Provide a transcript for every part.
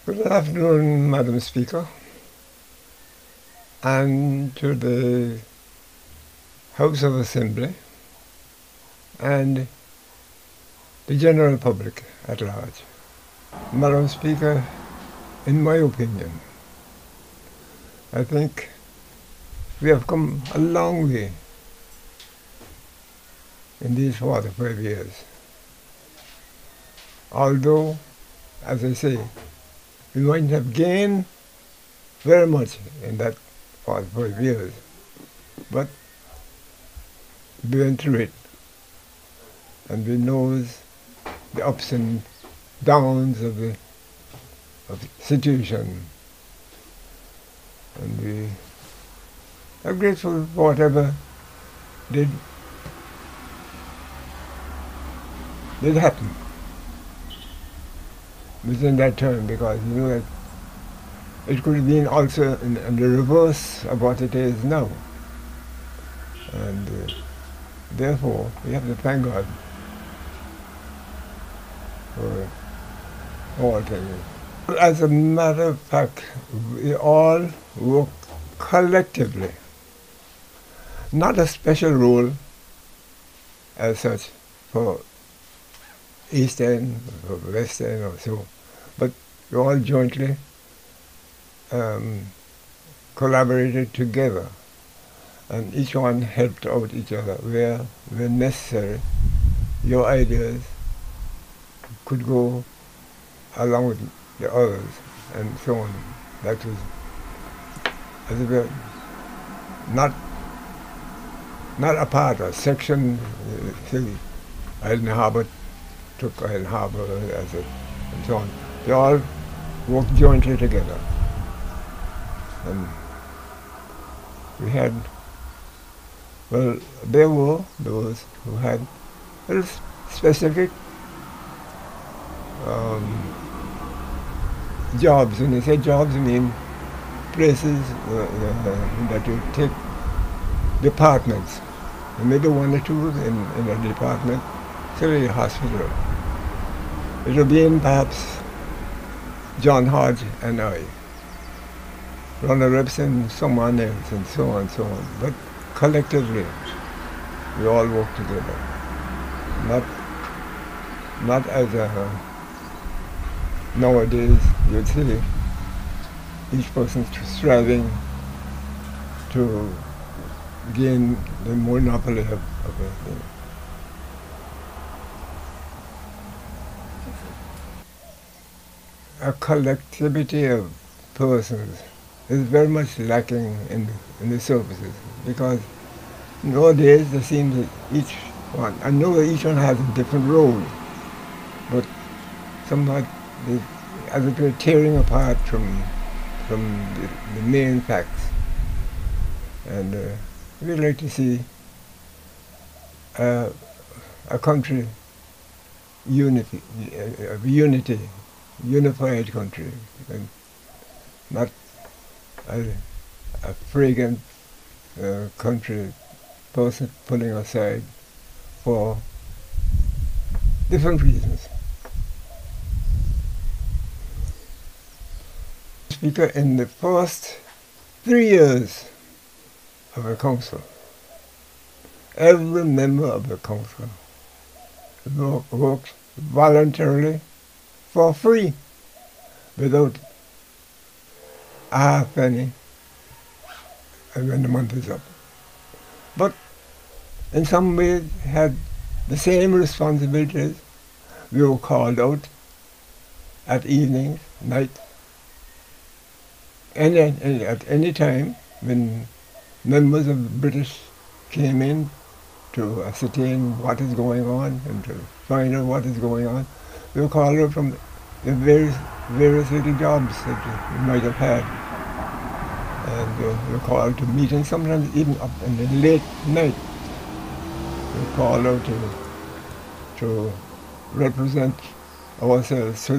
Good afternoon, Madam Speaker, and to the House of Assembly and the general public at large. Madam Speaker, in my opinion, I think we have come a long way in these 45 years. Although, as I say, we might have gained very much in that 45 years, but we went through it, and we know the ups and downs of the situation, and we are grateful for whatever did happen within that term, because you know that it could have been also in the reverse of what it is now. And therefore, we have to thank God for all things. As a matter of fact, we all work collectively. Not a special role as such for East End, or West End or so, but we all jointly collaborated together, and each one helped out each other where necessary. Your ideas could go along with the others, and so on. That was, as it were, not a part, a section. Island Harbour took Island Harbour as a, and so on. They all worked jointly together. And we had, well, there were those who had very specific jobs. When they say jobs, I mean places that you take departments. And maybe one or two in a department, say a hospital. It will be in perhaps John Hodge and I. Ronald Rebson, someone else, and so on and so on. But collectively, we all work together. Not as a, nowadays, you'd see each person striving to gain the monopoly of everything. A collectivity of persons is very much lacking in the services, because nowadays there seems that each one, I know that each one has a different role, but somehow as if they're tearing apart from the main facts. And we'd like to see a country unity, unified country, and not a fragrant country person putting aside for different reasons. Speaker, in the first 3 years of the council, every member of the council worked voluntarily for free, without a half penny when the month is up. But in some ways had the same responsibilities. We were called out at evening, night, and at any time when members of the British came in to ascertain what is going on and to find out what is going on. We were called out from the various little jobs that we might have had. And we were called to meetings, sometimes even up in the late night. We were called out to represent ourselves to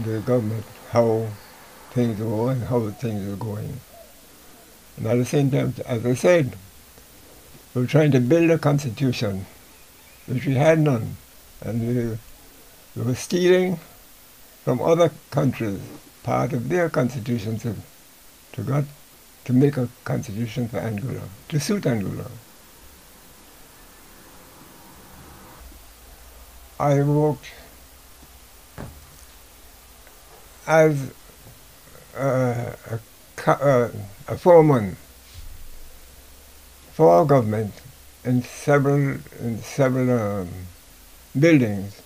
the government, how things go and how things are going. And at the same time, as I said, we were trying to build a constitution, which we had none. And we were stealing from other countries part of their constitution to make a constitution for Anguilla, to suit Anguilla. I worked as a foreman for our government in several buildings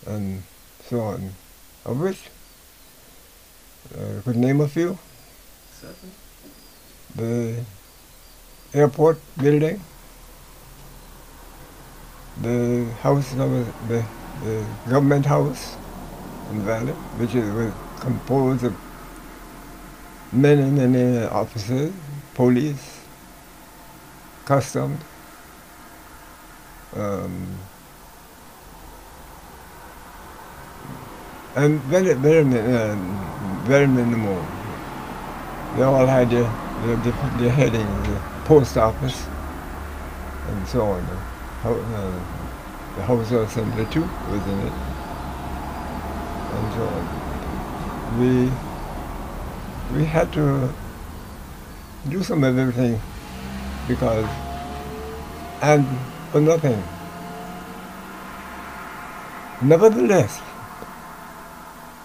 and so on, of which I could name a few. Certain. The airport building, the house of the government house in Valley, which was composed of many officers, police, customs, and very many more. They all had their headings, the post office, and so on. The House of Assembly too was in it, and so on. We had to do some of everything because, and for nothing. Nevertheless,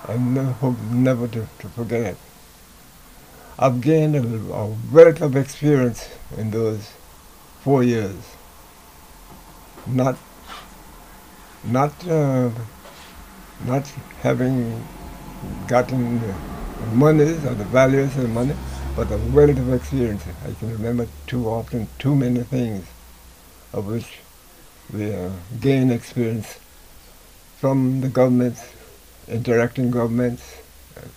I hope never to forget it. I've gained a wealth of experience in those 4 years. Not having gotten the monies or the values of the money, but a wealth of experience. I can remember too many things of which we gain experience from the governments, interacting governments,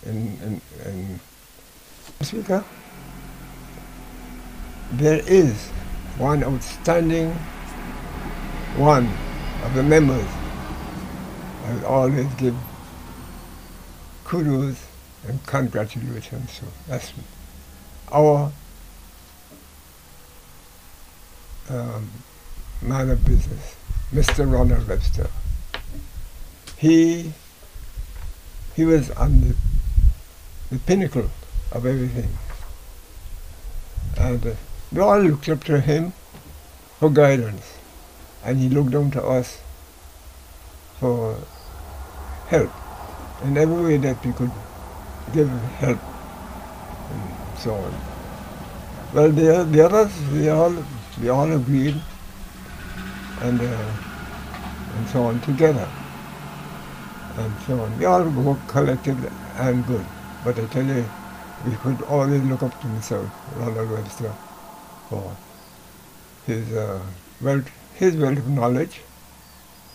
and Speaker, there is one outstanding one of the members. I will always give kudos and congratulations to. That's our man of business, Mr. Ronald Webster. He was on the pinnacle of everything. And we all looked up to him for guidance. And he looked down to us for help in every way that we could give help and so on. Well, the others, we all agreed and so on together and so on. We all worked collectively and good. But I tell you, we could always look up to Mr. Ronald Webster for his wealth of knowledge,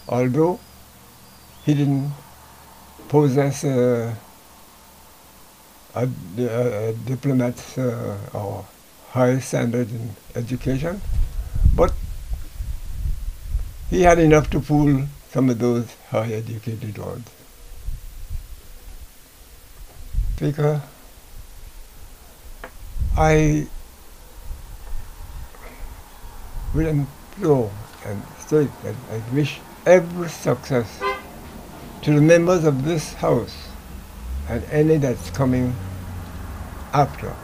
although he didn't possess a diplomat's or high standard in education, but he had enough to fool some of those high educated ones. Speaker, I will implore and state that I wish every success to the members of this House and any that's coming after,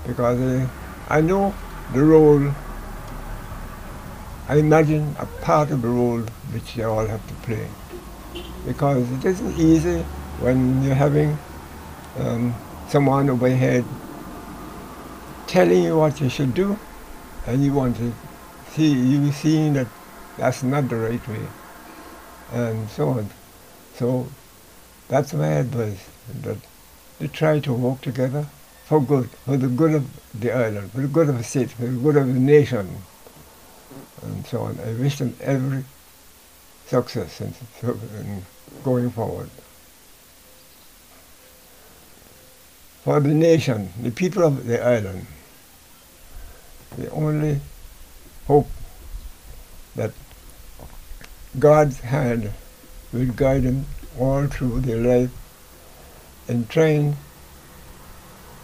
because I know the role, I imagine a part of the role which you all have to play, because it isn't easy when you're having someone overhead telling you what you should do, and you want to seeing that that's not the right way, and so on. So that's my advice, that they try to work together for good, for the good of the island, for the good of the state, for the good of the nation, and so on. I wish them every success in going forward. For the nation, the people of the island, we only hope that God's hand will guide them all through their life and trying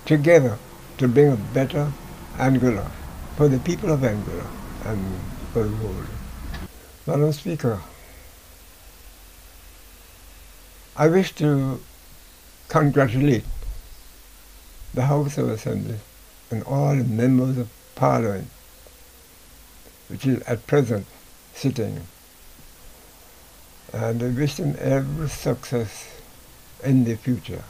together to bring a better Anguilla for the people of Anguilla and for the world. Madam Speaker, I wish to congratulate the House of Assembly and all the members of Parliament, which is at present sitting. And I wish them every success in the future.